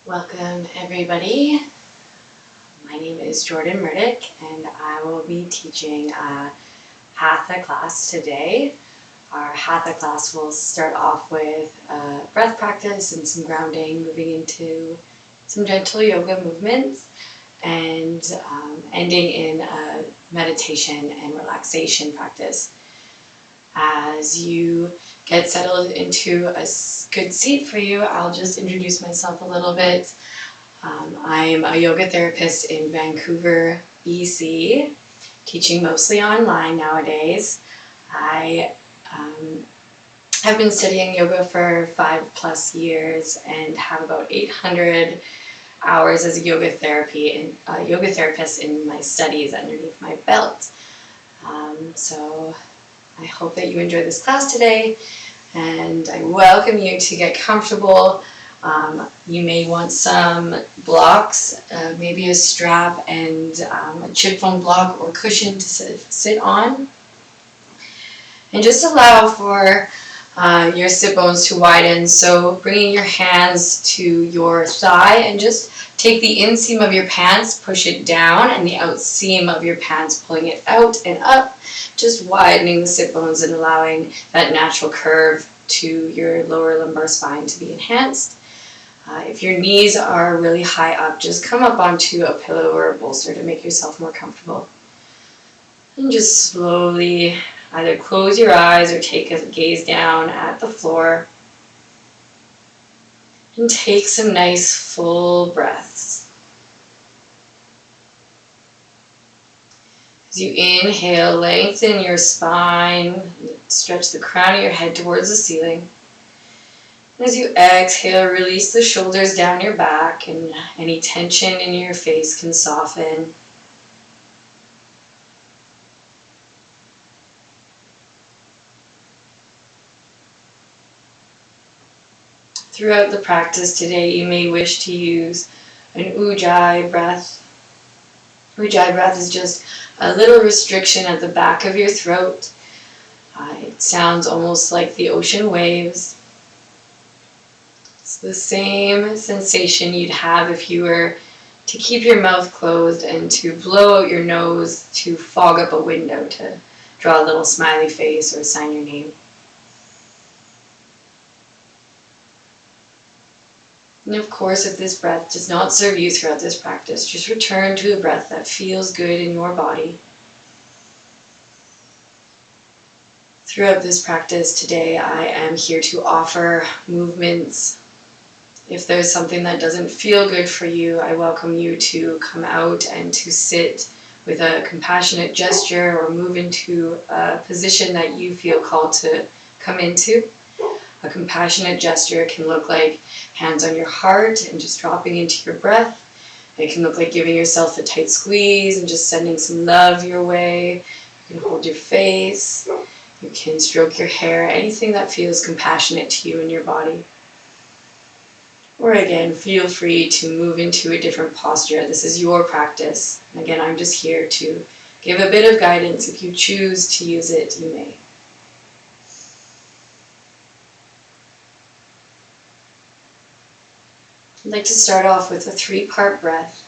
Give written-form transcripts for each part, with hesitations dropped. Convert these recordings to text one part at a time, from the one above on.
Welcome everybody. My name is Jordan Murdick and I will be teaching a Hatha class today. Our Hatha class will start off with breath practice and some grounding, moving into some gentle yoga movements, and ending in a meditation and relaxation practice. As you get settled into a good seat for you, I'll just introduce myself a little bit. I'm a yoga therapist in Vancouver, BC, teaching mostly online nowadays. I have been studying yoga for 5+ years and have about 800 hours as a yoga therapist in my studies underneath my belt. So I hope that you enjoy this class today, and I welcome you to get comfortable. You may want some blocks, maybe a strap and a chip foam block or cushion to sit on. And just allow for your sit bones to widen, so bringing your hands to your thigh and just take the inseam of your pants, push it down, and the outseam of your pants, pulling it out and up, just widening the sit bones and allowing that natural curve to your lower lumbar spine to be enhanced. If your knees are really high up, just come up onto a pillow or a bolster to make yourself more comfortable. And just slowly either close your eyes or take a gaze down at the floor. And take some nice full breaths. As you inhale, lengthen your spine, stretch the crown of your head towards the ceiling. As you exhale, release the shoulders down your back, and any tension in your face can soften. Throughout the practice today, you may wish to use an Ujjayi breath. Ujjayi breath is just a little restriction at the back of your throat. It sounds almost like the ocean waves. It's the same sensation you'd have if you were to keep your mouth closed and to blow out your nose to fog up a window, to draw a little smiley face or sign your name. And of course, if this breath does not serve you throughout this practice, just return to a breath that feels good in your body. Throughout this practice today, I am here to offer movements. If there's something that doesn't feel good for you, I welcome you to come out and to sit with a compassionate gesture or move into a position that you feel called to come into. A compassionate gesture can look like hands on your heart and just dropping into your breath. It can look like giving yourself a tight squeeze and just sending some love your way. You can hold your face. You can stroke your hair. Anything that feels compassionate to you in your body. Or again, feel free to move into a different posture. This is your practice. And again, I'm just here to give a bit of guidance. If you choose to use it, you may. I'd like to start off with a 3-part breath.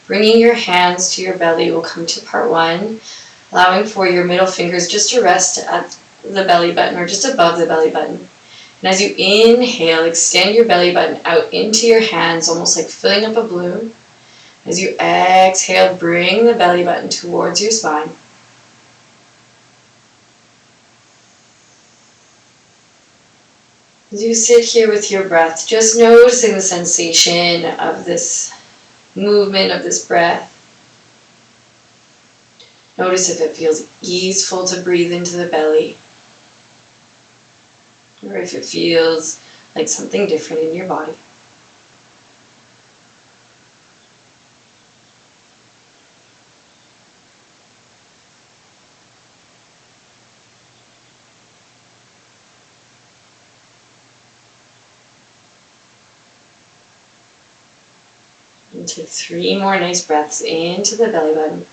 Bringing your hands to your belly will come to part 1, allowing for your middle fingers just to rest at the belly button or just above the belly button. And as you inhale, extend your belly button out into your hands, almost like filling up a balloon. As you exhale, bring the belly button towards your spine. As you sit here with your breath, just noticing the sensation of this movement, of this breath. Notice if it feels easeful to breathe into the belly, or if it feels like something different in your body. And take 3 more nice breaths into the belly button.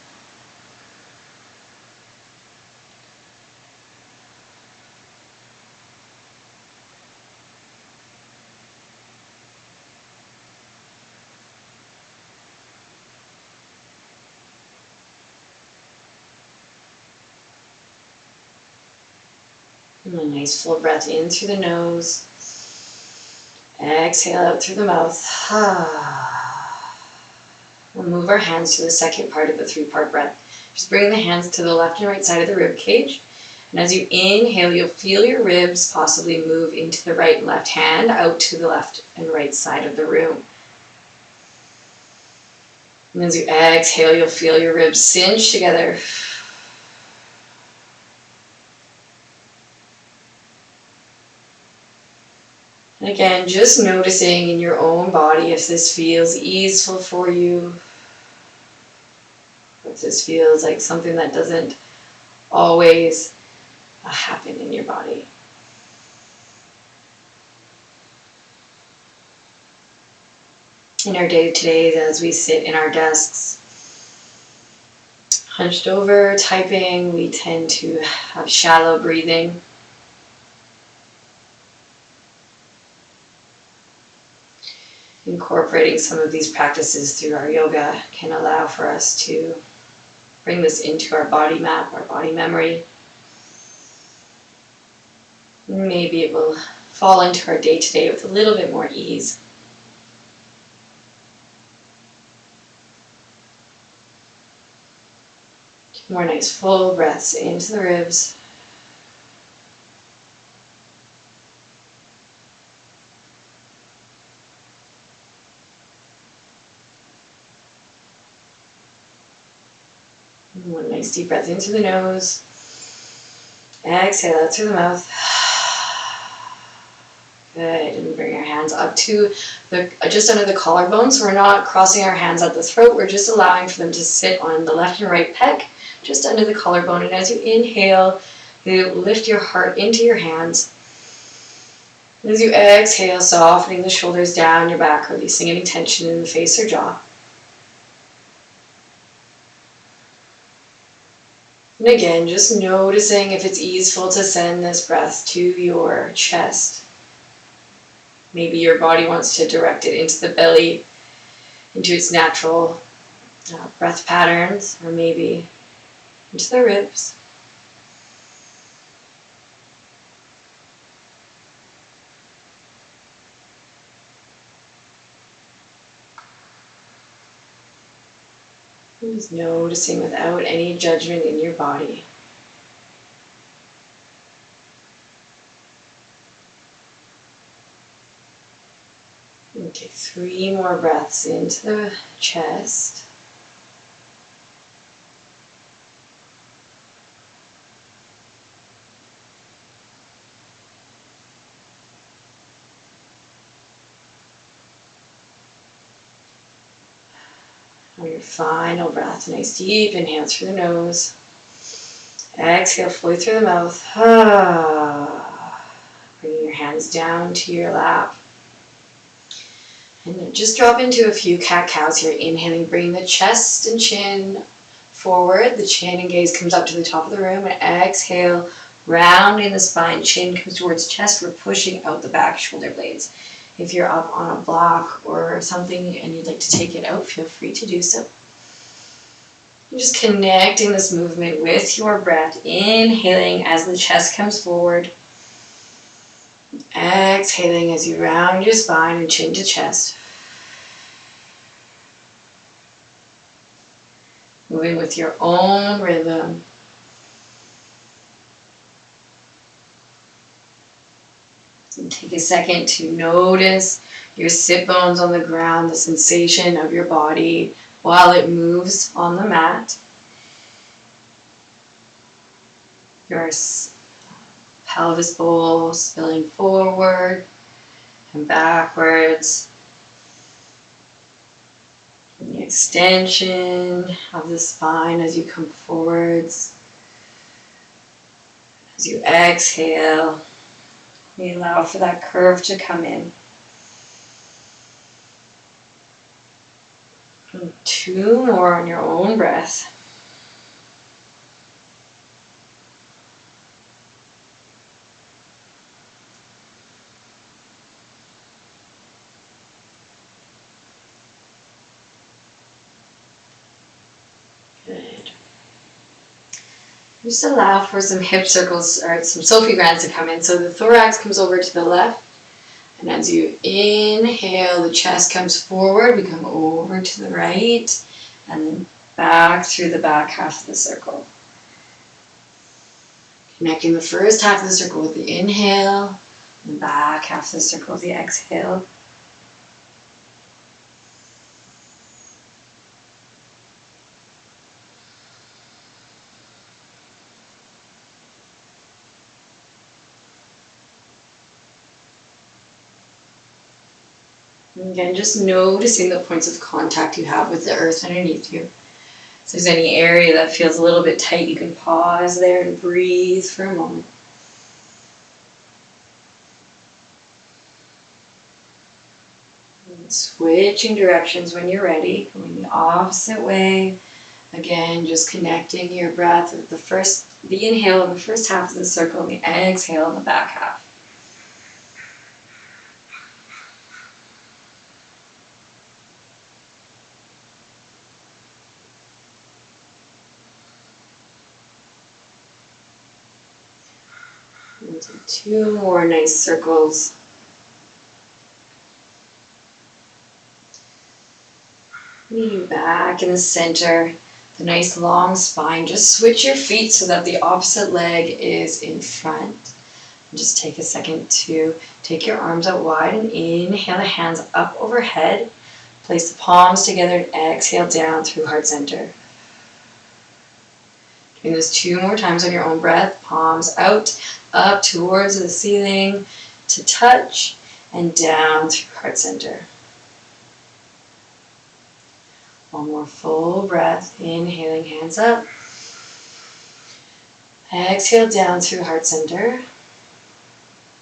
And a nice full breath in through the nose. Exhale out through the mouth. We'll move our hands to the second part of the 3-part breath. Just bring the hands to the left and right side of the rib cage. And as you inhale, you'll feel your ribs possibly move into the right and left hand, out to the left and right side of the room. And as you exhale, you'll feel your ribs cinch together. And again, just noticing in your own body if this feels easeful for you. If this feels like something that doesn't always happen in your body. In our day-to-days, as we sit in our desks, hunched over, typing, we tend to have shallow breathing. Incorporating some of these practices through our yoga can allow for us to bring this into our body map, our body memory. Maybe it will fall into our day-to-day with a little bit more ease. 2 more nice full breaths into the ribs. And 1 nice deep breath into the nose. Exhale out through the mouth. Good, and bring our hands up to just under the collarbone, so we're not crossing our hands at the throat, we're just allowing for them to sit on the left and right pec, just under the collarbone. And as you inhale, you lift your heart into your hands. As you exhale, softening the shoulders down your back, releasing any tension in the face or jaw. And again, just noticing if it's easeful to send this breath to your chest. Maybe your body wants to direct it into the belly, into its natural breath patterns, or maybe into the ribs. And just noticing without any judgment in your body. And take 3 more breaths into the chest. On your final breath, nice deep inhale through the nose. Exhale fully through the mouth. Bringing your hands down to your lap. And then just drop into a few cat-cows here. Inhaling, bring the chest and chin forward. The chin and gaze comes up to the top of the room. And exhale, rounding the spine. Chin comes towards chest. We're pushing out the back shoulder blades. If you're up on a block or something and you'd like to take it out, feel free to do so. You're just connecting this movement with your breath. Inhaling as the chest comes forward. Exhaling as you round your spine and chin to chest. Moving with your own rhythm. And take a second to notice your sit bones on the ground, the sensation of your body while it moves on the mat. Your pelvis bowl spilling forward and backwards. And the extension of the spine as you come forwards. As you exhale, we allow for that curve to come in. And 2 more on your own breath. Good. Just allow for some hip circles or some sophie-grants to come in. So the thorax comes over to the left. And as you inhale, the chest comes forward. We come over to the right. And then back through the back half of the circle. Connecting the first half of the circle with the inhale. And the back half of the circle with the exhale. And again, just noticing the points of contact you have with the earth underneath you. If there's any area that feels a little bit tight, you can pause there and breathe for a moment. And switching directions when you're ready, going the opposite way. Again, just connecting your breath with the inhale in the first half of the circle and the exhale in the back half. Into 2 more nice circles. Lean back in the center, the nice long spine. Just switch your feet so that the opposite leg is in front. And just take a second to take your arms out wide and inhale the hands up overhead. Place the palms together and exhale down through heart center. Doing this 2 more times on your own breath. Palms out, up towards the ceiling to touch, and down through heart center. One more full breath, inhaling, hands up. Exhale down through heart center.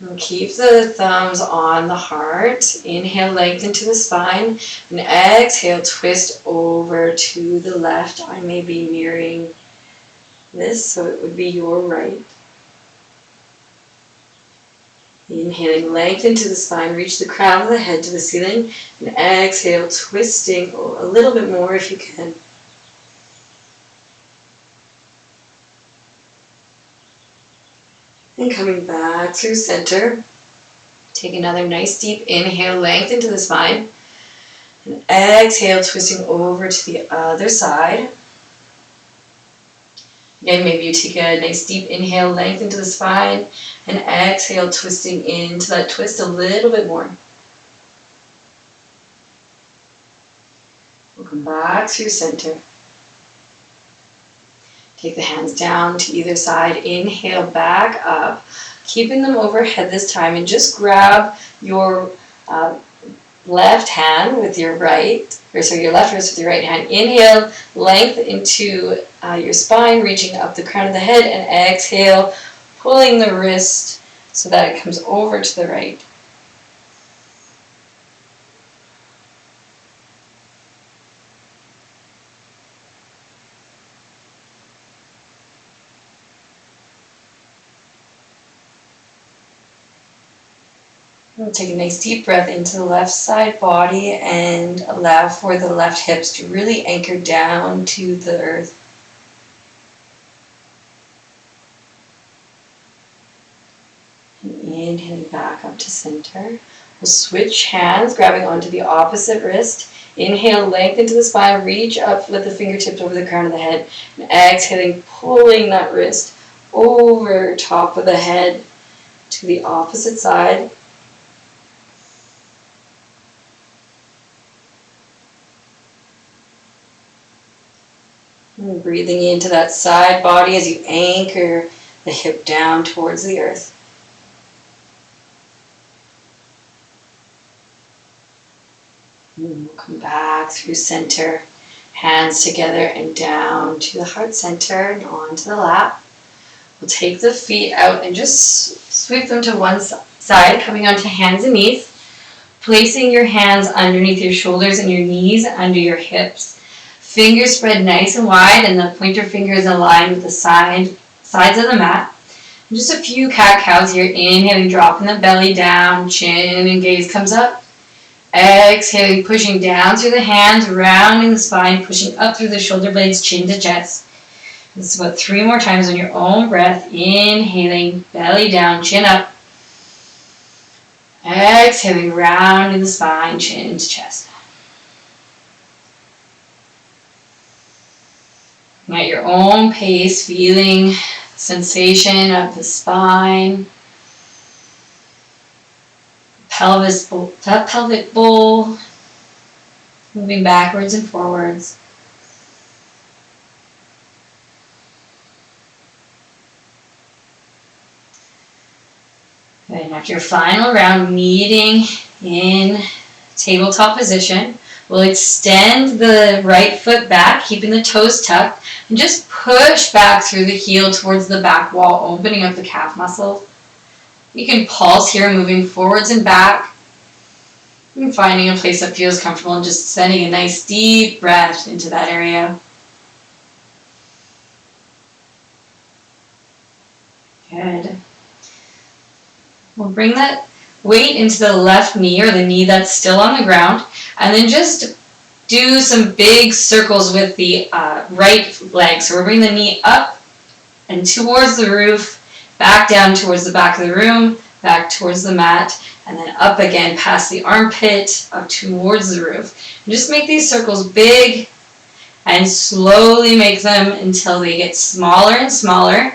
And keep the thumbs on the heart. Inhale, lengthen to the spine. And exhale, twist over to the left. I may be mirroring this, so it would be your right. Inhaling, lengthen to the spine, reach the crown of the head to the ceiling, and exhale, twisting a little bit more if you can. And coming back through center, take another nice deep inhale, lengthen to the spine, and exhale, twisting over to the other side. Again, maybe you take a nice deep inhale, lengthen to the spine, and exhale, twisting into that twist a little bit more. We'll come back through center. Take the hands down to either side. Inhale, back up, keeping them overhead this time, and just grab your left hand with your right, your left wrist with your right hand. Inhale, length into your spine, reaching up the crown of the head, and exhale, pulling the wrist so that it comes over to the right. We'll take a nice deep breath into the left side body and allow for the left hips to really anchor down to the earth. And inhaling back up to center. We'll switch hands, grabbing onto the opposite wrist. Inhale, lengthen to the spine, reach up with the fingertips over the crown of the head. And exhaling, pulling that wrist over top of the head to the opposite side. And breathing into that side body as you anchor the hip down towards the earth. And we'll come back through center, hands together and down to the heart center and onto the lap. We'll take the feet out and just sweep them to one side, coming onto hands and knees, placing your hands underneath your shoulders and your knees under your hips. Fingers spread nice and wide, and the pointer finger is aligned with the sides of the mat. And just a few cat-cows here. Inhaling, dropping the belly down, chin and gaze comes up. Exhaling, pushing down through the hands, rounding the spine, pushing up through the shoulder blades, chin to chest. This is about 3 more times on your own breath. Inhaling, belly down, chin up. Exhaling, rounding the spine, chin to chest. And at your own pace, feeling the sensation of the spine, pelvic bowl, moving backwards and forwards. And after your final round, meeting in tabletop position, we'll extend the right foot back, keeping the toes tucked, and just push back through the heel towards the back wall, opening up the calf muscle. You can pulse here, moving forwards and back, and finding a place that feels comfortable and just sending a nice deep breath into that area. Good. We'll bring that weight into the left knee or the knee that's still on the ground, and then just do some big circles with the right leg. So we're bringing the knee up and towards the roof, back down towards the back of the room, back towards the mat, and then up again past the armpit, up towards the roof. And just make these circles big and slowly make them until they get smaller and smaller.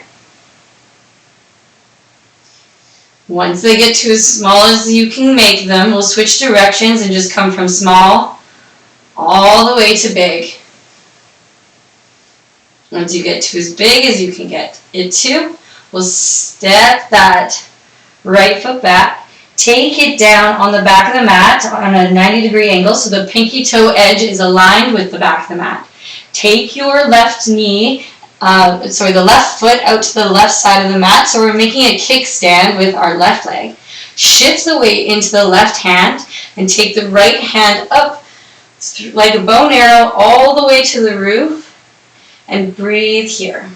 Once they get to as small as you can make them, we'll switch directions and just come from small all the way to big. Once you get to as big as you can get it to, we'll step that right foot back, take it down on the back of the mat on a 90-degree angle so the pinky toe edge is aligned with the back of the mat. Take your left knee, the left foot out to the left side of the mat, so we're making a kickstand with our left leg. Shift the weight into the left hand and take the right hand up like a bow and arrow all the way to the roof and breathe here.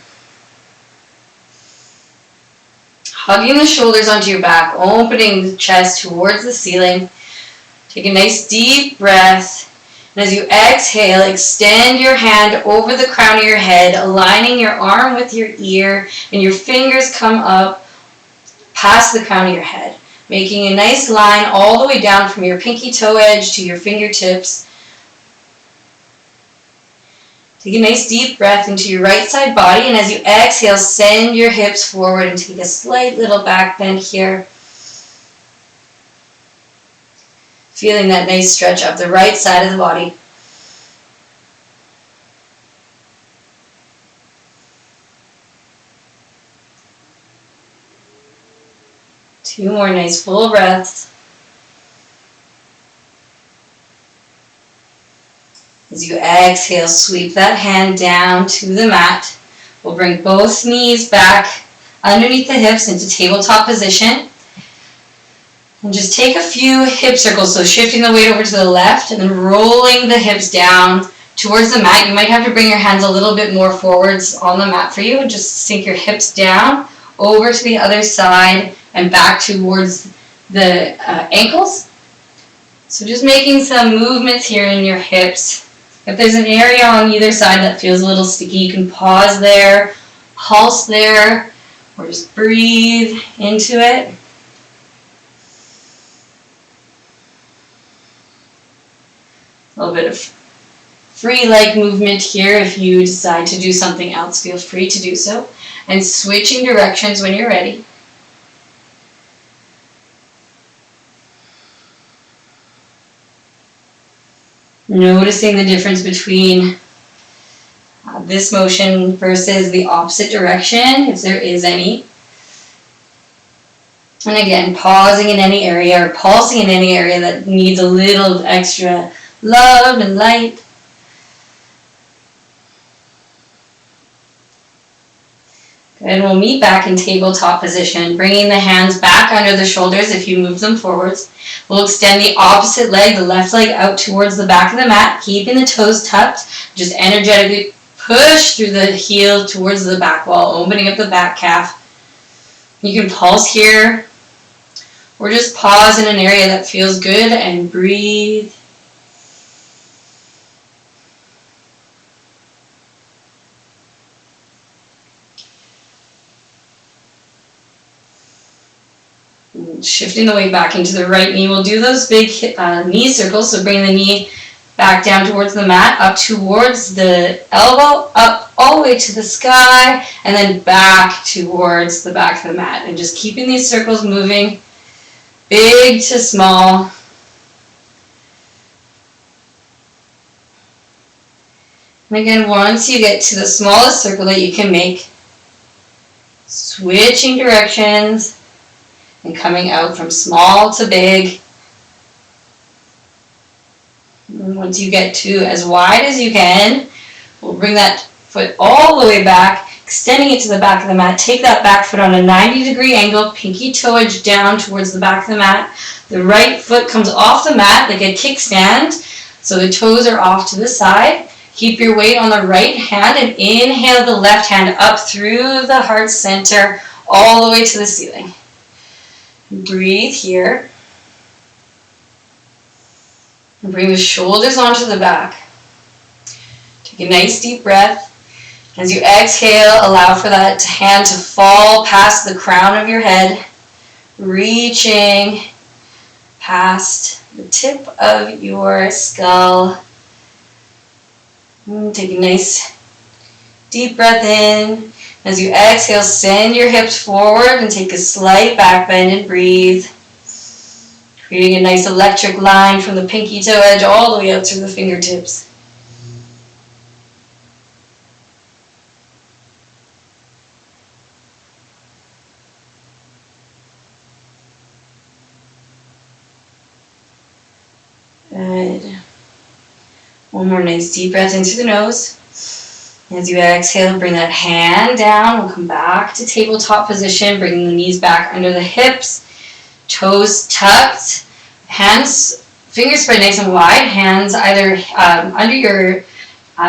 Hugging the shoulders onto your back, opening the chest towards the ceiling. Take a nice deep breath. And as you exhale, extend your hand over the crown of your head, aligning your arm with your ear, and your fingers come up past the crown of your head, making a nice line all the way down from your pinky toe edge to your fingertips. Take a nice deep breath into your right side body, and as you exhale, send your hips forward and take a slight little back bend here. Feeling that nice stretch up the right side of the body. Two more nice full breaths. As you exhale, sweep that hand down to the mat. We'll bring both knees back underneath the hips into tabletop position. And just take a few hip circles, so shifting the weight over to the left and then rolling the hips down towards the mat. You might have to bring your hands a little bit more forwards on the mat for you, and just sink your hips down over to the other side and back towards the ankles. So just making some movements here in your hips. If there's an area on either side that feels a little sticky, you can pause there, pulse there, or just breathe into it. A little bit of free leg movement here. If you decide to do something else, feel free to do so. And switching directions when you're ready. Noticing the difference between this motion versus the opposite direction, if there is any. And again, pausing in any area or pulsing in any area that needs a little extra love and light. Good, and we'll meet back in tabletop position, bringing the hands back under the shoulders if you move them forwards. We'll extend the opposite leg, the left leg, out towards the back of the mat, keeping the toes tucked. Just energetically push through the heel towards the back wall, opening up the back calf. You can pulse here, or just pause in an area that feels good and breathe. Shifting the weight back into the right knee. We'll do those big knee circles, so bring the knee back down towards the mat, up towards the elbow, up all the way to the sky, and then back towards the back of the mat. And just keeping these circles moving, big to small. And again, once you get to the smallest circle that you can make, switching directions and coming out from small to big. And once you get to as wide as you can, we'll bring that foot all the way back, extending it to the back of the mat. Take that back foot on a 90-degree angle, pinky toe edge down towards the back of the mat. The right foot comes off the mat like a kickstand, so the toes are off to the side. Keep your weight on the right hand and inhale the left hand up through the heart center all the way to the ceiling. Breathe here. And bring the shoulders onto the back. Take a nice deep breath. As you exhale, allow for that hand to fall past the crown of your head, reaching past the tip of your skull. Take a nice deep breath in. As you exhale, send your hips forward and take a slight back bend and breathe. Creating a nice electric line from the pinky toe edge all the way out through the fingertips. Good. One more nice deep breath in through the nose. As you exhale, bring that hand down. We'll come back to tabletop position, bringing the knees back under the hips, toes tucked, hands, fingers spread nice and wide, hands either under your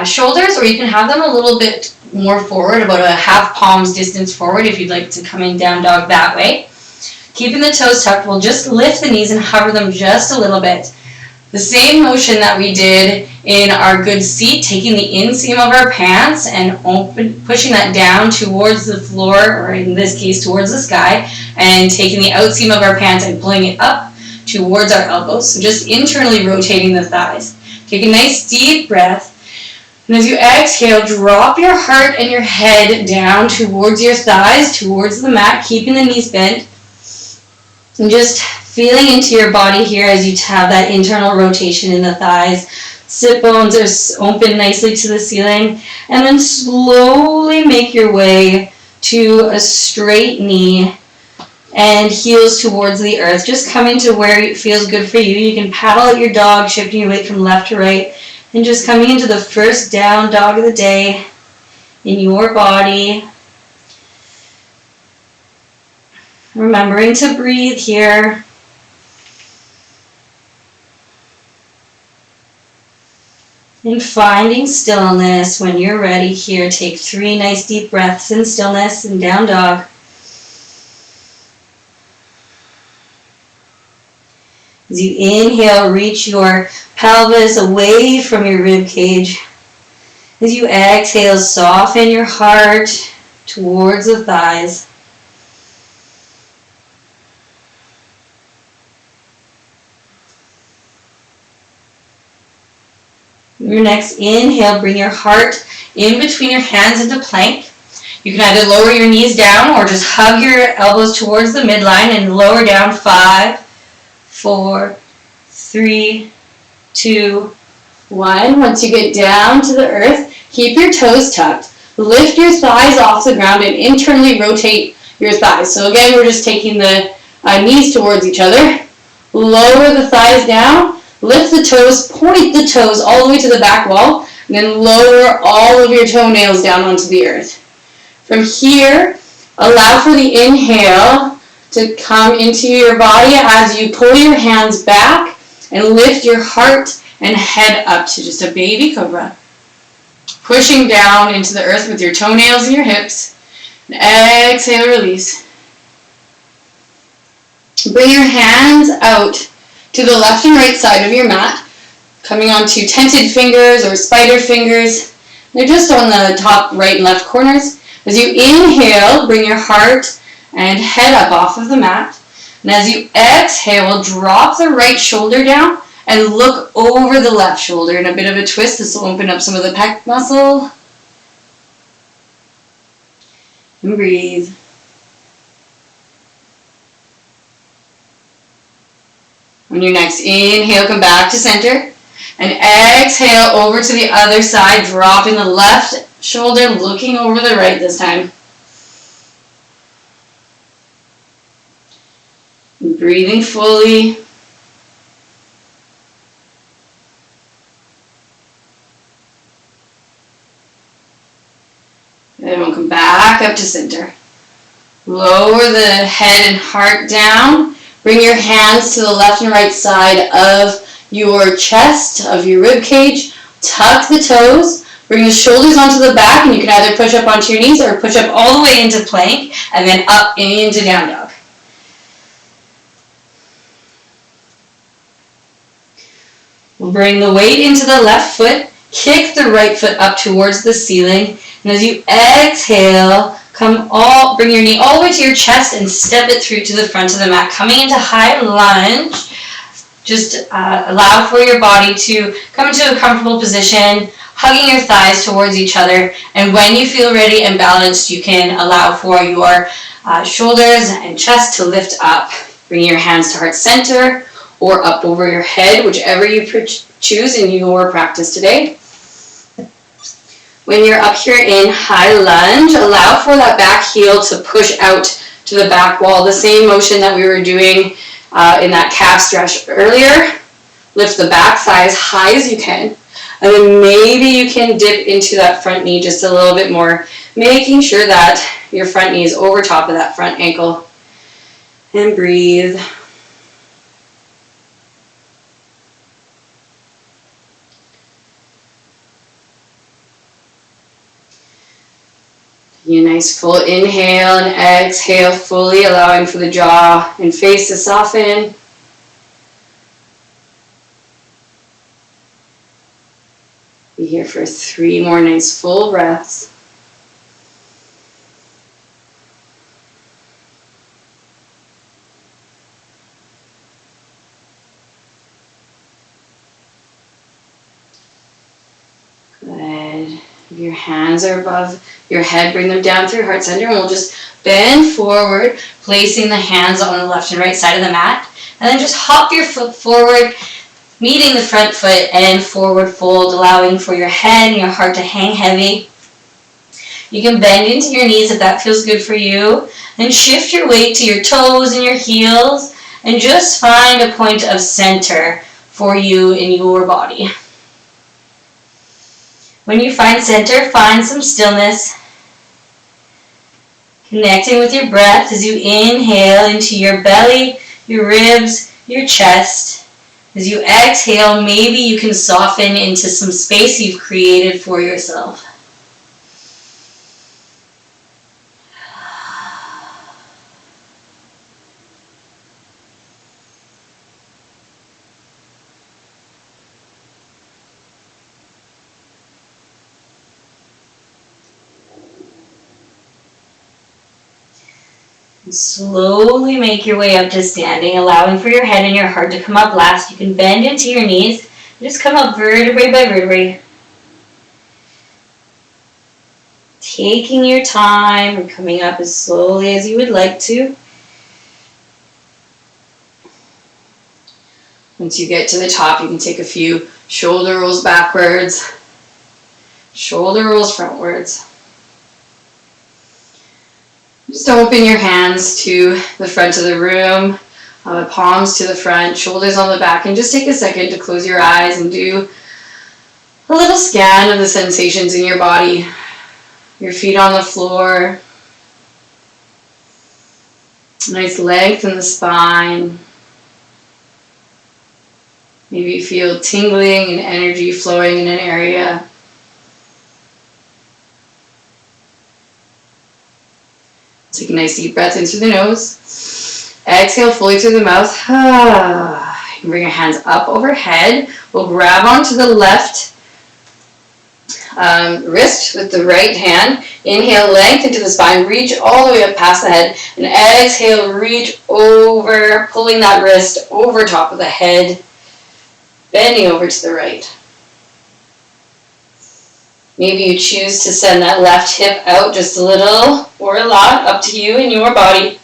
shoulders, or you can have them a little bit more forward, about a half palm's distance forward if you'd like to come in down dog that way. Keeping the toes tucked, we'll just lift the knees and hover them just a little bit. The same motion that we did in our good seat, taking the inseam of our pants and pushing that down towards the floor, or in this case towards the sky, and taking the outseam of our pants and pulling it up towards our elbows. So just internally rotating the thighs. Take a nice deep breath. And as you exhale, drop your heart and your head down towards your thighs, towards the mat, keeping the knees bent. And just feeling into your body here as you have that internal rotation in the thighs. Sit bones are open nicely to the ceiling. And then slowly make your way to a straight knee and heels towards the earth. Just come into where it feels good for you. You can paddle out your dog, shifting your weight from left to right. And just coming into the first down dog of the day in your body. Remembering to breathe here. And finding stillness when you're ready here. Take 3 nice deep breaths in stillness and down dog. As you inhale, reach your pelvis away from your rib cage. As you exhale, soften your heart towards the thighs. Your next inhale, bring your heart in between your hands into plank. You can either lower your knees down or just hug your elbows towards the midline and lower down. 5, 4, 3, 2, 1. Once you get down to the earth, keep your toes tucked. Lift your thighs off the ground and internally rotate your thighs. So again, we're just taking the knees towards each other. Lower the thighs down. Lift the toes, point the toes all the way to the back wall, and then lower all of your toenails down onto the earth. From here, allow for the inhale to come into your body as you pull your hands back and lift your heart and head up to just a baby cobra. Pushing down into the earth with your toenails and your hips. And exhale, release. Bring your hands out to the left and right side of your mat, coming onto tented fingers or spider fingers. They're just on the top right and left corners. As you inhale, bring your heart and head up off of the mat. And as you exhale, we'll drop the right shoulder down and look over the left shoulder in a bit of a twist. This will open up some of the pec muscle. And breathe. On your next inhale, come back to center. And exhale over to the other side, dropping the left shoulder, looking over the right this time. And breathing fully. Then we'll come back up to center. Lower the head and heart down. Bring your hands to the left and right side of your chest, of your rib cage. Tuck the toes. Bring the shoulders onto the back, and you can either push up onto your knees or push up all the way into plank and then up into down dog. We'll bring the weight into the left foot. Kick the right foot up towards the ceiling. And as you exhale, bring your knee all the way to your chest and step it through to the front of the mat. Coming into high lunge. Just allow for your body to come into a comfortable position, hugging your thighs towards each other. And when you feel ready and balanced, you can allow for your shoulders and chest to lift up. Bring your hands to heart center or up over your head, whichever you choose in your practice today. When you're up here in high lunge, allow for that back heel to push out to the back wall. The same motion that we were doing in that calf stretch earlier. Lift the back thigh as high as you can. And then maybe you can dip into that front knee just a little bit more, making sure that your front knee is over top of that front ankle. And breathe. A nice full inhale and exhale fully, allowing for the jaw and face to soften. Be here for 3 more nice full breaths. Good. If your hands are above your head, bring them down through heart center, and we'll just bend forward, placing the hands on the left and right side of the mat. And then just hop your foot forward, meeting the front foot and forward fold, allowing for your head and your heart to hang heavy. You can bend into your knees if that feels good for you. Then shift your weight to your toes and your heels, and just find a point of center for you in your body. When you find center, find some stillness. Connecting with your breath as you inhale into your belly, your ribs, your chest. As you exhale, maybe you can soften into some space you've created for yourself. Slowly make your way up to standing, allowing for your head and your heart to come up last. You can bend into your knees and just come up vertebrae by vertebrae. Taking your time and coming up as slowly as you would like to. Once you get to the top, you can take a few shoulder rolls backwards, shoulder rolls frontwards. Just open your hands to the front of the room, palms to the front, shoulders on the back, and just take a second to close your eyes and do a little scan of the sensations in your body. Your feet on the floor, nice length in the spine. Maybe you feel tingling and energy flowing in an area. Take a nice deep breath in through the nose. Exhale fully through the mouth. You can bring your hands up overhead. We'll grab onto the left wrist with the right hand. Inhale, lengthen to the spine, reach all the way up past the head, and exhale, reach over, pulling that wrist over top of the head, bending over to the right. Maybe you choose to send that left hip out just a little or a lot, up to you and your body.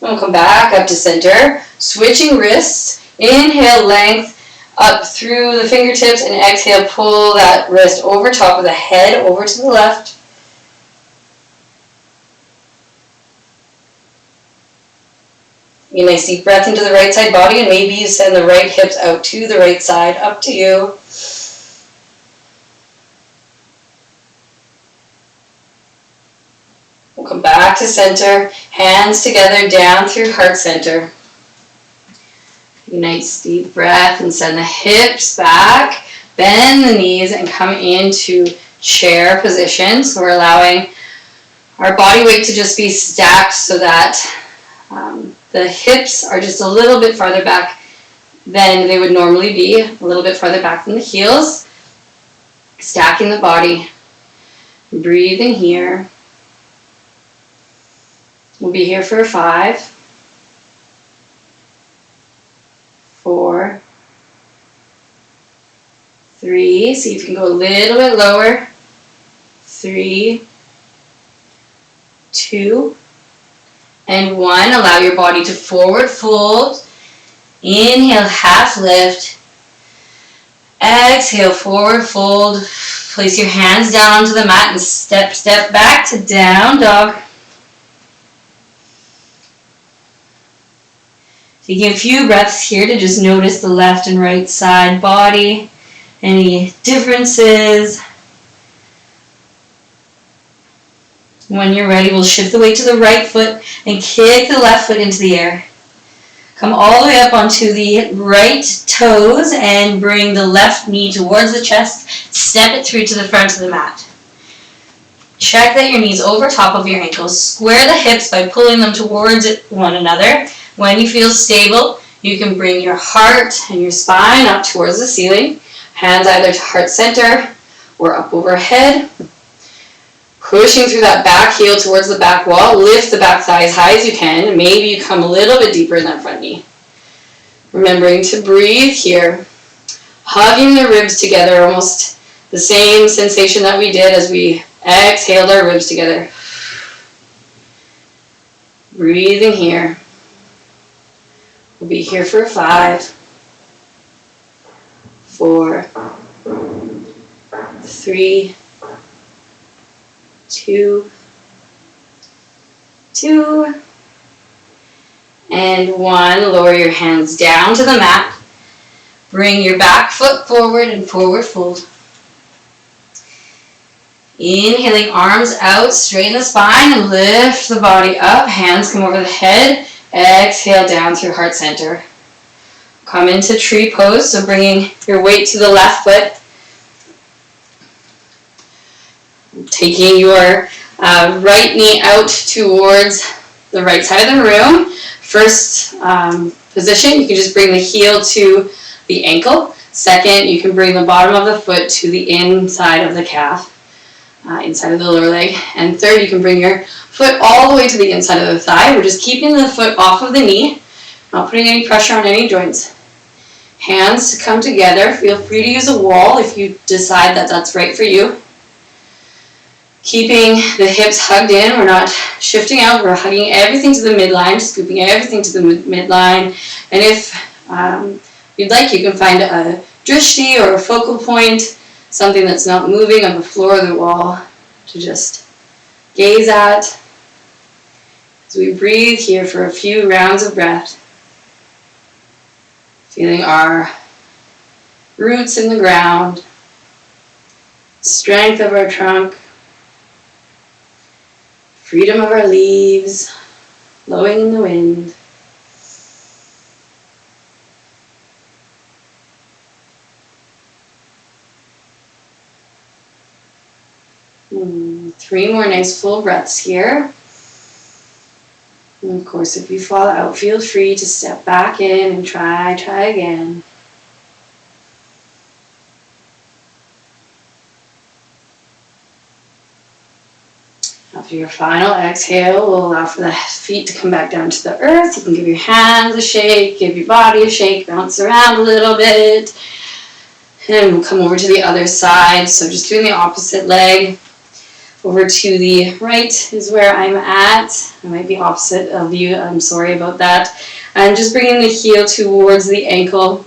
And we'll come back up to center, switching wrists. Inhale, length up through the fingertips, and exhale, pull that wrist over top of the head, over to the left. A nice deep breath into the right side body, and maybe you send the right hips out to the right side, up to you. We'll come back to center, hands together down through heart center. A nice deep breath and send the hips back, bend the knees, and come into chair position. So we're allowing our body weight to just be stacked so that the hips are just a little bit farther back than they would normally be, a little bit farther back than the heels. Stacking the body, breathing here. We'll be here for 5, 4, 3, see if you can go a little bit lower, 3, 2, and 1. Allow your body to forward fold. Inhale, half lift. Exhale, forward fold. Place your hands down onto the mat and step back to down dog. Taking a few breaths here to just notice the left and right side body, any differences. When you're ready, we'll shift the weight to the right foot and kick the left foot into the air. Come all the way up onto the right toes and bring the left knee towards the chest. Step it through to the front of the mat. Check that your knees over top of your ankles. Square the hips by pulling them towards one another. When you feel stable, you can bring your heart and your spine up towards the ceiling. Hands either to heart center or up overhead. Pushing through that back heel towards the back wall. Lift the back thigh as high as you can. Maybe you come a little bit deeper in that front knee. Remembering to breathe here. Hugging the ribs together, almost the same sensation that we did as we exhaled our ribs together. Breathing here. We'll be here for 5, 4, 3, 2, and 1. Lower your hands down to the mat. Bring your back foot forward and forward fold. Inhaling, arms out, straighten the spine and lift the body up. Hands come over the head. Exhale down through heart center. Come into tree pose, so bringing your weight to the left foot. Taking your right knee out towards the right side of the room. First position, you can just bring the heel to the ankle. Second, you can bring the bottom of the foot to the inside of the calf, inside of the lower leg. And third, you can bring your foot all the way to the inside of the thigh. We're just keeping the foot off of the knee, not putting any pressure on any joints. Hands to come together. Feel free to use a wall if you decide that that's right for you. Keeping the hips hugged in, we're not shifting out, we're hugging everything to the midline, scooping everything to the midline. And if you'd like, you can find a drishti or a focal point, something that's not moving on the floor or the wall to just gaze at. As we breathe here for a few rounds of breath, feeling our roots in the ground, strength of our trunk, freedom of our leaves, blowing in the wind. Three more nice full breaths here. And of course, if you fall out, feel free to step back in and try again. After your final exhale, we'll allow for the feet to come back down to the earth. You can give your hands a shake, give your body a shake, bounce around a little bit. And we'll come over to the other side. So just doing the opposite leg. Over to the right is where I'm at. I might be opposite of you. I'm sorry about that. And just bringing the heel towards the ankle,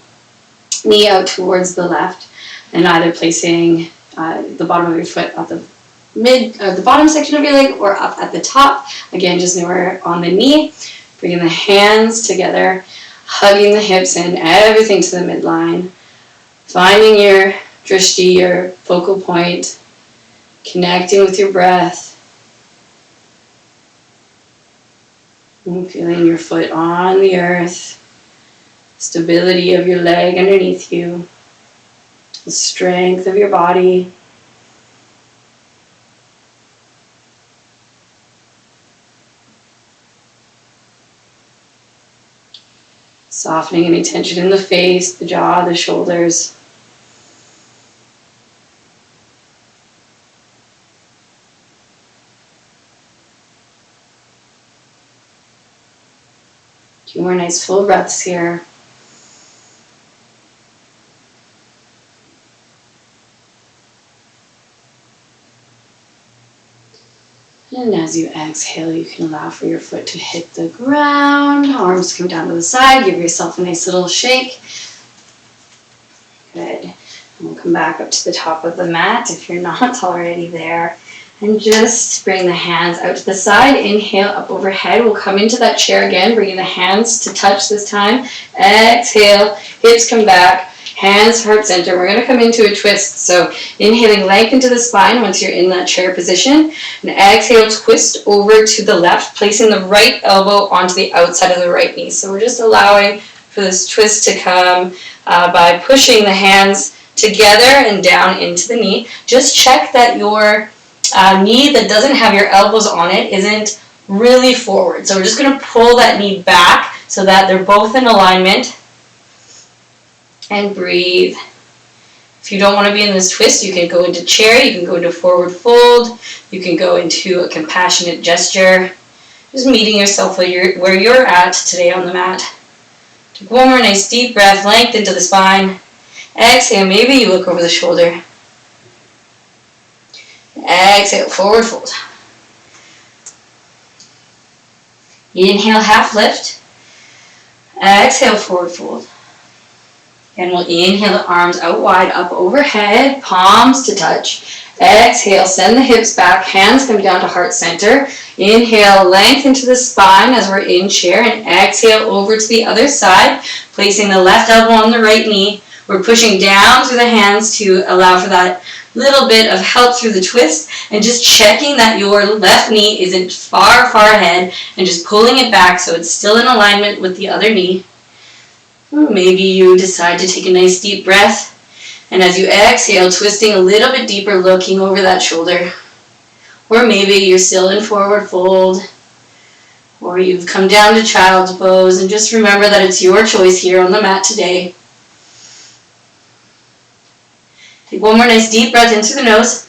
knee out towards the left, and either placing the bottom of your foot at the bottom section of your leg or up at the top. Again, just nowhere on the knee. Bringing the hands together, hugging the hips and everything to the midline. Finding your drishti, your focal point. Connecting with your breath. And feeling your foot on the earth. Stability of your leg underneath you. The strength of your body. Softening any tension in the face, the jaw, the shoulders. Two more nice full breaths here. And as you exhale, you can allow for your foot to hit the ground. Arms come down to the side. Give yourself a nice little shake. Good. And we'll come back up to the top of the mat if you're not already there. And just bring the hands out to the side. Inhale up overhead. We'll come into that chair again, bringing the hands to touch this time. Exhale, hips come back, hands heart center. We're going to come into a twist. So inhaling, lengthen to the spine once you're in that chair position. And exhale, twist over to the left, placing the right elbow onto the outside of the right knee. So we're just allowing for this twist to come by pushing the hands together and down into the knee. Just check that your knee that doesn't have your elbows on it isn't really forward. So we're just going to pull that knee back so that they're both in alignment. And breathe. If you don't want to be in this twist, you can go into chair, you can go into forward fold, you can go into a compassionate gesture. Just meeting yourself where you're at today on the mat. Take one more nice deep breath, lengthen to the spine. Exhale, maybe you look over the shoulder. Exhale, forward fold. Inhale, half lift. Exhale, forward fold. And we'll inhale the arms out wide, up overhead, palms to touch. Exhale, send the hips back, hands come down to heart center. Inhale, lengthen to the spine as we're in chair, and exhale over to the other side, placing the left elbow on the right knee. We're pushing down through the hands to allow for that little bit of help through the twist, and just checking that your left knee isn't far ahead, and just pulling it back so it's still in alignment with the other knee. Or maybe you decide to take a nice deep breath, and as you exhale, twisting a little bit deeper, looking over that shoulder. Or maybe you're still in forward fold, or you've come down to child's pose, and just remember that it's your choice here on the mat today. Take one more nice deep breath in through the nose.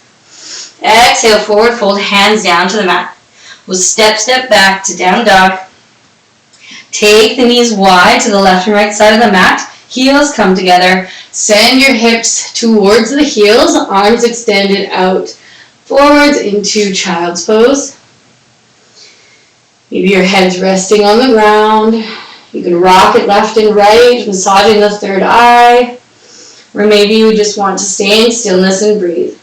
Exhale, forward fold, hands down to the mat. We'll step back to down dog. Take the knees wide to the left and right side of the mat. Heels come together. Send your hips towards the heels, arms extended out forwards into child's pose. Maybe your head's resting on the ground. You can rock it left and right, massaging the third eye. Or maybe you just want to stay in stillness and breathe.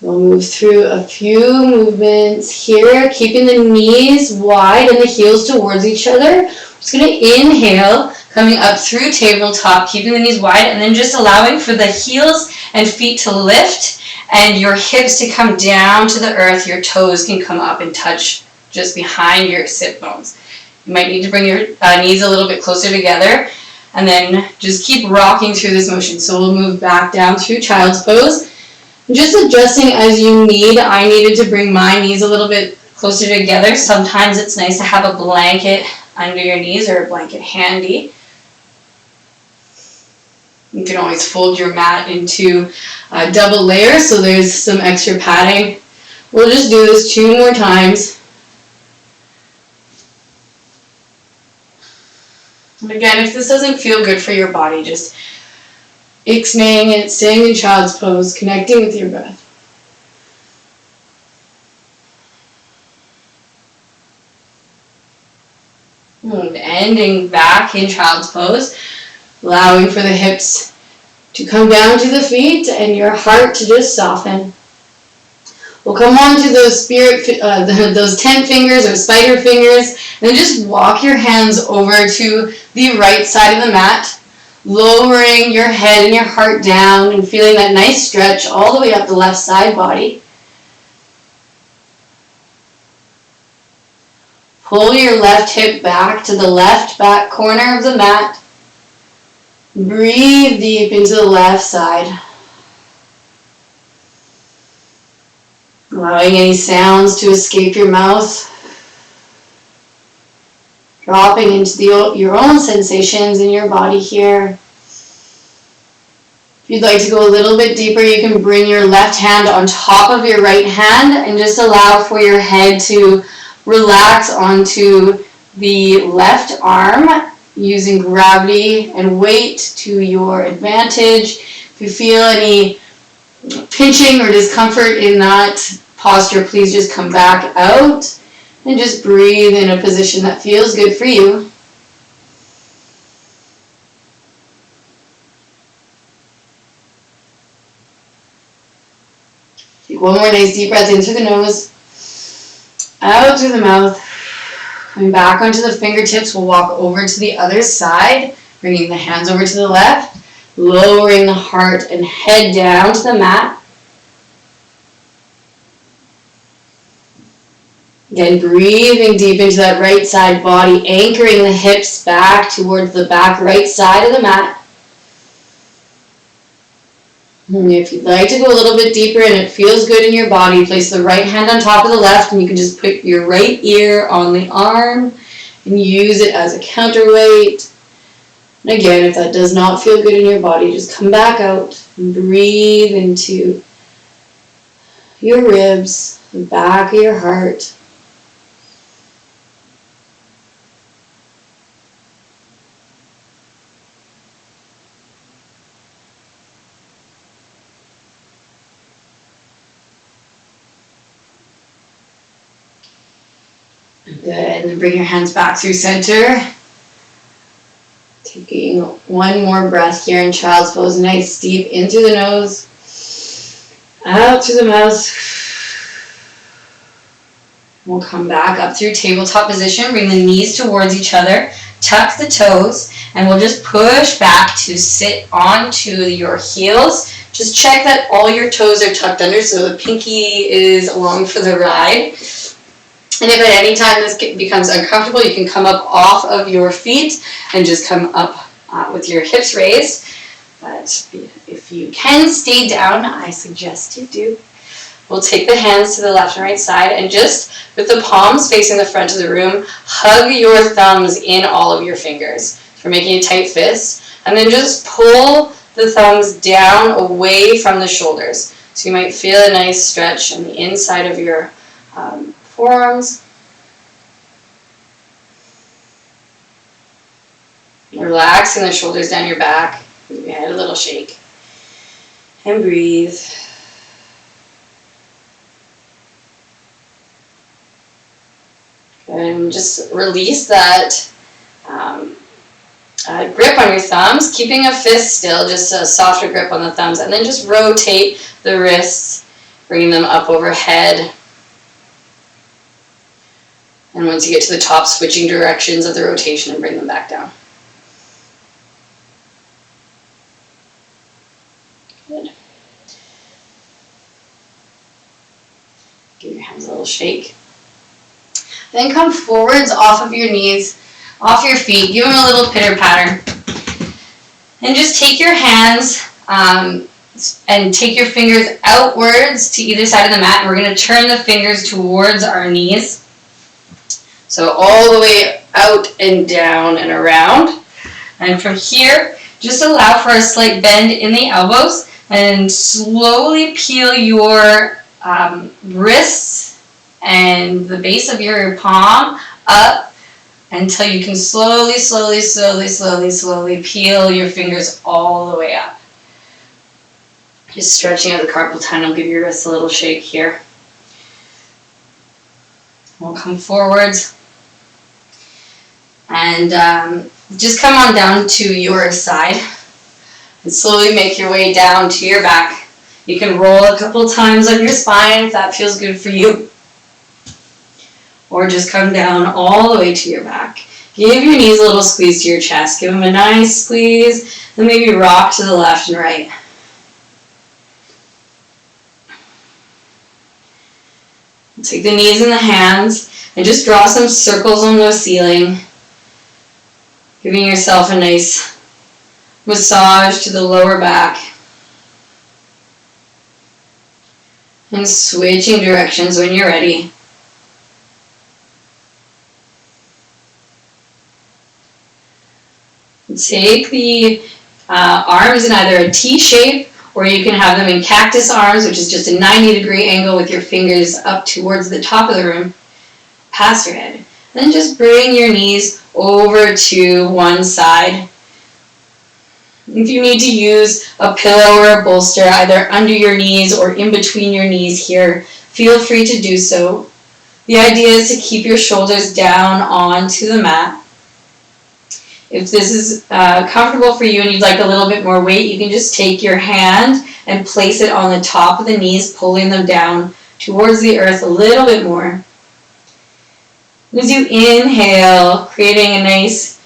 We'll move through a few movements here, keeping the knees wide and the heels towards each other. We're just going to inhale, coming up through tabletop, keeping the knees wide, and then just allowing for the heels and feet to lift and your hips to come down to the earth. Your toes can come up and touch just behind your sit bones. You might need to bring your knees a little bit closer together, and then just keep rocking through this motion. So we'll move back down through child's pose. Just adjusting as you need. I needed to bring my knees a little bit closer together. Sometimes it's nice to have a blanket under your knees or a blanket handy. You can always fold your mat into a double layer so there's some extra padding. We'll just do this 2 more times. And again, if this doesn't feel good for your body, just ixnaying it, staying in child's pose, connecting with your breath. And ending back in child's pose, allowing for the hips to come down to the feet and your heart to just soften. We'll come on to those those 10 fingers or spider fingers, and then just walk your hands over to the right side of the mat, lowering your head and your heart down and feeling that nice stretch all the way up the left side body. Pull your left hip back to the left back corner of the mat. Breathe deep into the left side. Allowing any sounds to escape your mouth. Dropping into your own sensations in your body here. If you'd like to go a little bit deeper, you can bring your left hand on top of your right hand and just allow for your head to relax onto the left arm using gravity and weight to your advantage. If you feel any pinching or discomfort in that posture, please just come back out and just breathe in a position that feels good for you. Take one more nice deep breath in through the nose, out through the mouth. Coming back onto the fingertips, we'll walk over to the other side, bringing the hands over to the left, lowering the heart and head down to the mat. Again, breathing deep into that right side body, anchoring the hips back towards the back right side of the mat. And if you'd like to go a little bit deeper and it feels good in your body, place the right hand on top of the left, and you can just put your right ear on the arm and use it as a counterweight. And again, if that does not feel good in your body, just come back out and breathe into your ribs, the back of your heart. Good, and then bring your hands back through center. Taking one more breath here in child's pose. Nice deep in through the nose, out through the mouth. We'll come back up through tabletop position. Bring the knees towards each other. Tuck the toes, and we'll just push back to sit onto your heels. Just check that all your toes are tucked under so the pinky is along for the ride. And if at any time this becomes uncomfortable, you can come up off of your feet and just come up with your hips raised. But if you can stay down, I suggest you do. We'll take the hands to the left and right side, and just with the palms facing the front of the room, hug your thumbs in all of your fingers. So we're making a tight fist. And then just pull the thumbs down away from the shoulders. So you might feel a nice stretch on the inside of your forearms. Relaxing the shoulders down your back. Give your head a little shake. And breathe. And just release that grip on your thumbs, keeping a fist still, just a softer grip on the thumbs, and then just rotate the wrists, bringing them up overhead. And once you get to the top, switching directions of the rotation and bring them back down. Good. Give your hands a little shake. Then come forwards off of your knees, off your feet. Give them a little pitter patter. And just take your hands And take your fingers outwards to either side of the mat. And we're going to turn the fingers towards our knees. So all the way out and down and around. And from here, just allow for a slight bend in the elbows and slowly peel your wrists and the base of your palm up until you can slowly peel your fingers all the way up. Just stretching out the carpal tunnel, give your wrists a little shake here. We'll come forwards and just come on down to your side and slowly make your way down to your back. You can roll a couple times on your spine if that feels good for you. Or just come down all the way to your back. Give your knees a little squeeze to your chest. Give them a nice squeeze. Then maybe rock to the left and right. Take the knees and the hands and just draw some circles on the ceiling. Giving yourself a nice massage to the lower back. And switching directions when you're ready. Take the arms in either a T shape, or you can have them in cactus arms, which is just a 90-degree angle with your fingers up towards the top of the room, past your head. Then just bring your knees over to one side. If you need to use a pillow or a bolster either under your knees or in between your knees here, feel free to do so. The idea is to keep your shoulders down onto the mat. If this is comfortable for you and you'd like a little bit more weight, you can just take your hand and place it on the top of the knees, pulling them down towards the earth a little bit more. As you inhale, creating a nice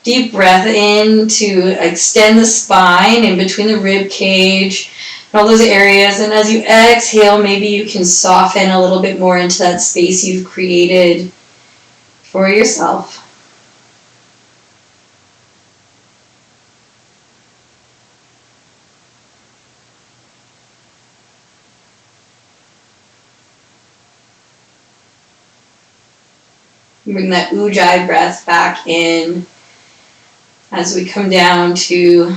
deep breath in to extend the spine in between the rib cage and all those areas. And as you exhale, maybe you can soften a little bit more into that space you've created for yourself. Bring that ujjayi breath back in as we come down to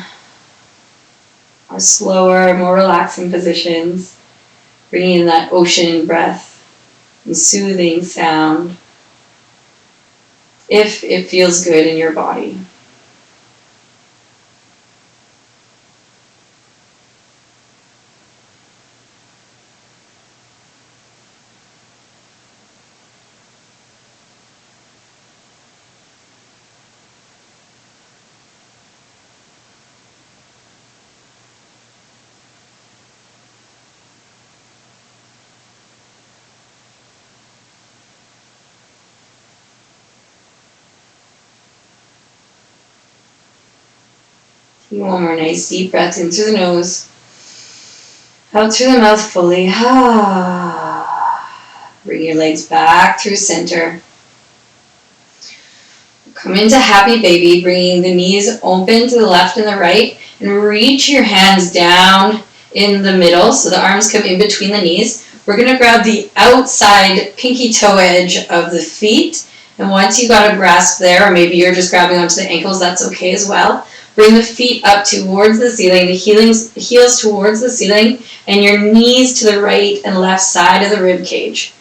our slower, more relaxing positions. Bringing in that ocean breath and soothing sound if it feels good in your body. One more nice deep breath in through the nose. Out through the mouth fully. Bring your legs back through center. Come into happy baby, bringing the knees open to the left and the right. And reach your hands down in the middle so the arms come in between the knees. We're going to grab the outside pinky toe edge of the feet. And once you got a grasp there, or maybe you're just grabbing onto the ankles, that's okay as well. Bring the feet up towards the ceiling, the heels towards the ceiling, and your knees to the right and left side of the rib cage.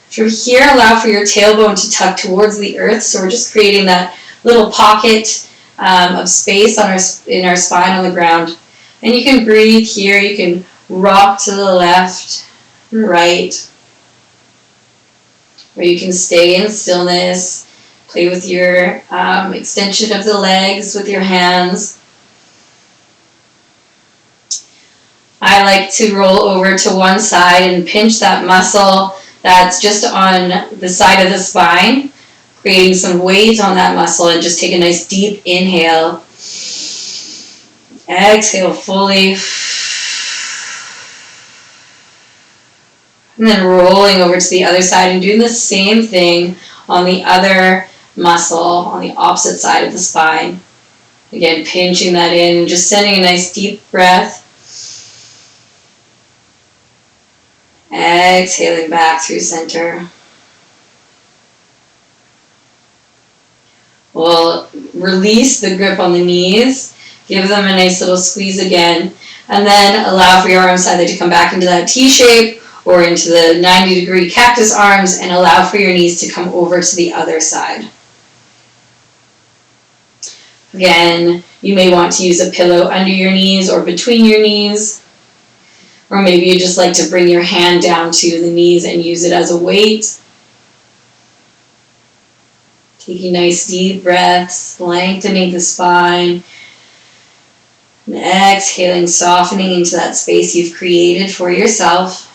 From here, allow for your tailbone to tuck towards the earth. So we're just creating that little pocket of space in our spine on the ground. And you can breathe here. You can rock to the left, right, or you can stay in stillness. Play with your extension of the legs with your hands. I like to roll over to one side and pinch that muscle that's just on the side of the spine, creating some weight on that muscle, and just take a nice deep inhale. Exhale fully. And then rolling over to the other side and doing the same thing on the other muscle on the opposite side of the spine. Again, pinching that in, just sending a nice deep breath. Exhaling back through center. We'll release the grip on the knees, give them a nice little squeeze again, and then allow for your arms either to come back into that T shape or into the 90-degree cactus arms, and allow for your knees to come over to the other side. Again, you may want to use a pillow under your knees or between your knees, or maybe you just like to bring your hand down to the knees and use it as a weight. Taking nice deep breaths, lengthening the spine, and exhaling, softening into that space you've created for yourself.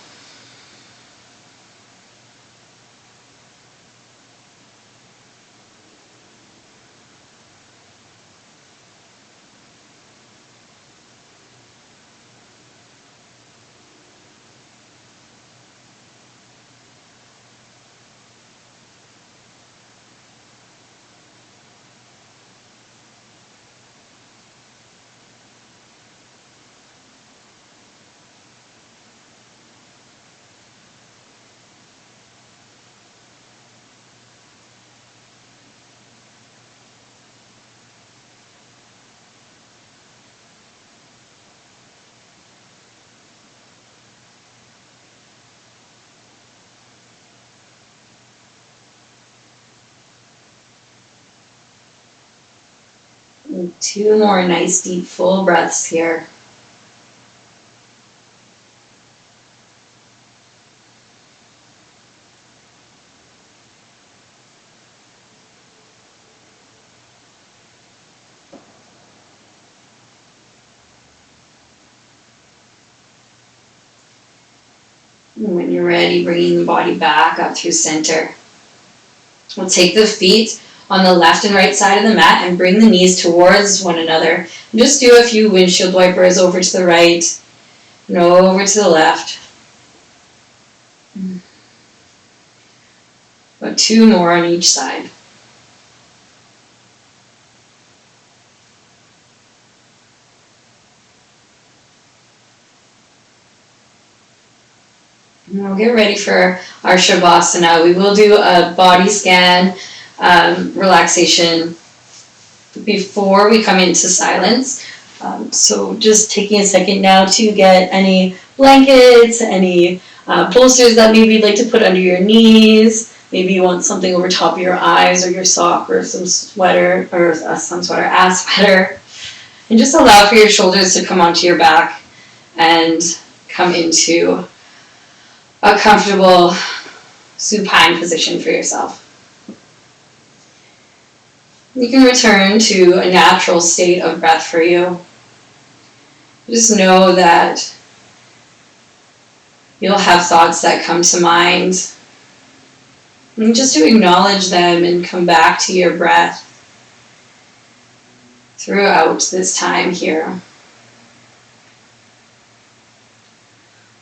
And 2 more nice deep full breaths here. And when you're ready, bringing the body back up through center. We'll take the feet on the left and right side of the mat and bring the knees towards one another. And just do a few windshield wipers over to the right and over to the left. About 2 more on each side. And we'll get ready for our Shavasana. We will do a body scan, relaxation before we come into silence. So just taking a second now to get any blankets, any bolsters that maybe you'd like to put under your knees. Maybe you want something over top of your eyes or your sock or some sweater or a sweater. And just allow for your shoulders to come onto your back and come into a comfortable supine position for yourself. You can return to a natural state of breath for you. Just know that you'll have thoughts that come to mind. And just to acknowledge them and come back to your breath throughout this time here.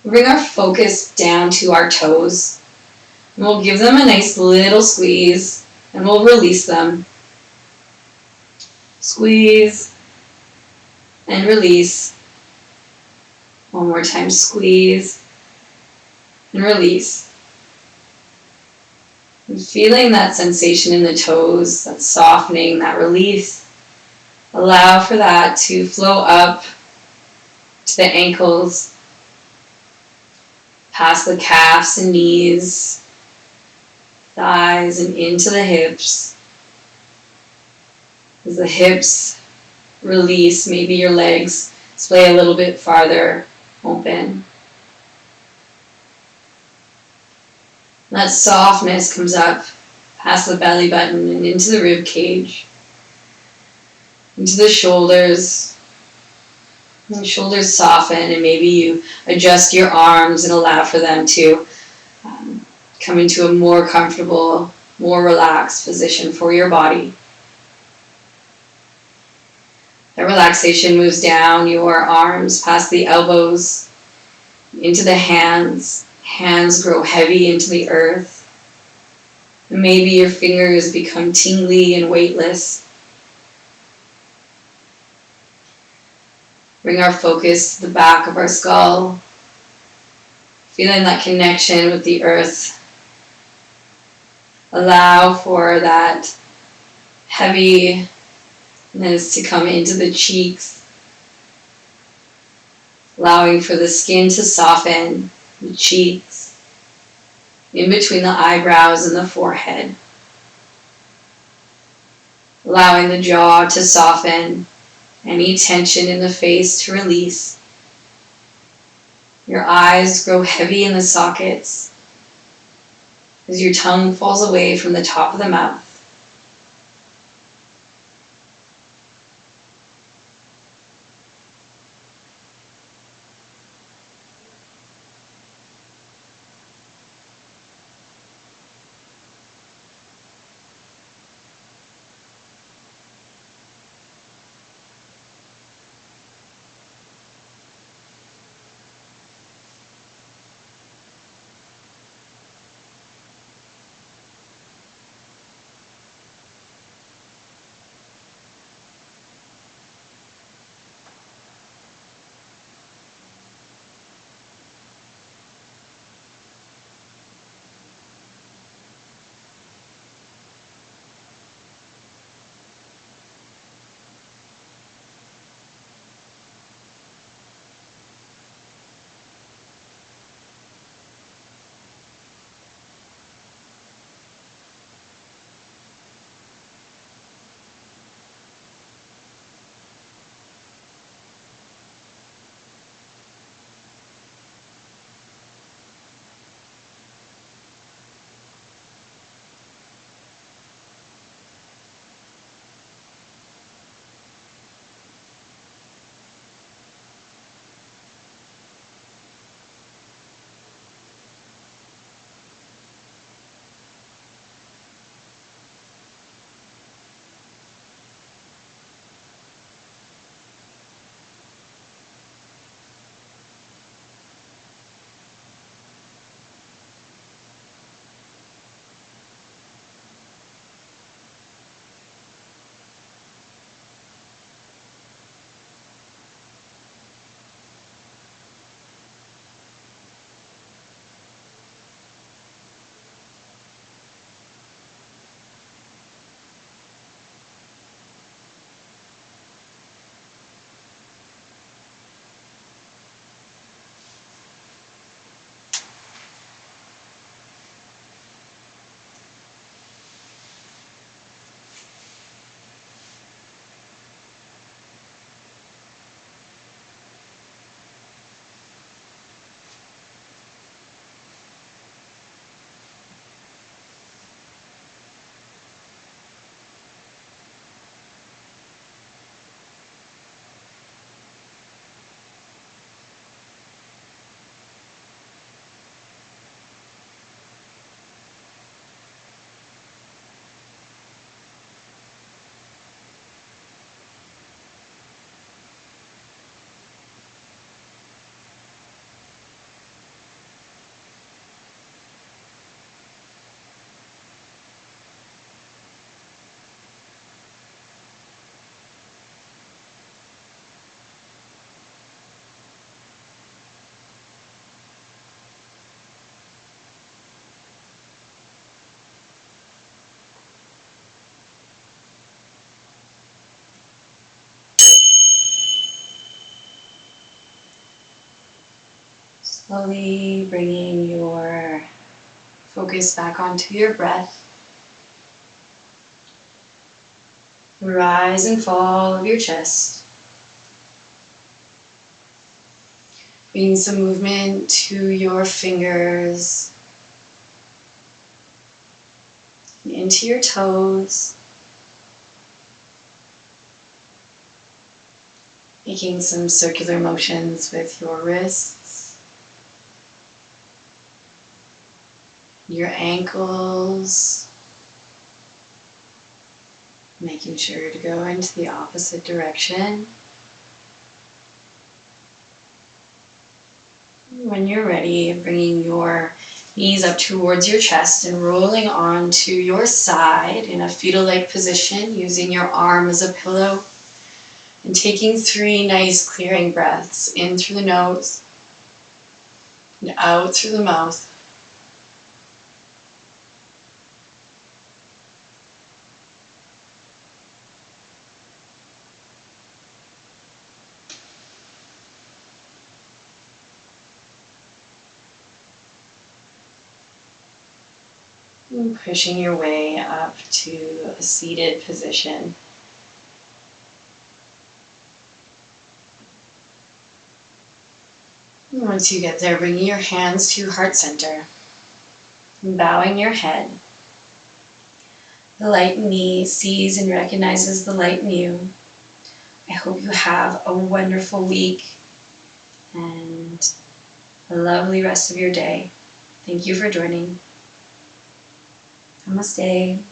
We'll bring our focus down to our toes. And we'll give them a nice little squeeze and we'll release them. Squeeze and release. One more time, squeeze and release. And feeling that sensation in the toes, that softening, that release. Allow for that to flow up to the ankles, past the calves and knees, thighs, and into the hips. As the hips release, maybe your legs splay a little bit farther open. That softness comes up past the belly button and into the rib cage, into the shoulders. And the shoulders soften, and maybe you adjust your arms and allow for them to come into a more comfortable, more relaxed position for your body. That relaxation moves down your arms, past the elbows, into the hands. Hands grow heavy into the earth. And maybe your fingers become tingly and weightless. Bring our focus to the back of our skull, feeling that connection with the earth. Allow for that heaviness to come into the cheeks, allowing for the skin to soften, the cheeks, in between the eyebrows and the forehead. Allowing the jaw to soften, any tension in the face to release. Your eyes grow heavy in the sockets as your tongue falls away from the top of the mouth. Slowly bringing your focus back onto your breath. The rise and fall of your chest. Bringing some movement to your fingers, into your toes. Making some circular motions with your wrists, your ankles. Making sure to go into the opposite direction. When you're ready, bringing your knees up towards your chest and rolling onto your side in a fetal-like position, using your arm as a pillow. And taking 3 nice clearing breaths in through the nose and out through the mouth. And pushing your way up to a seated position. And once you get there, bringing your hands to heart center. And bowing your head. The light in me sees and recognizes the light in you. I hope you have a wonderful week and a lovely rest of your day. Thank you for joining. Namaste.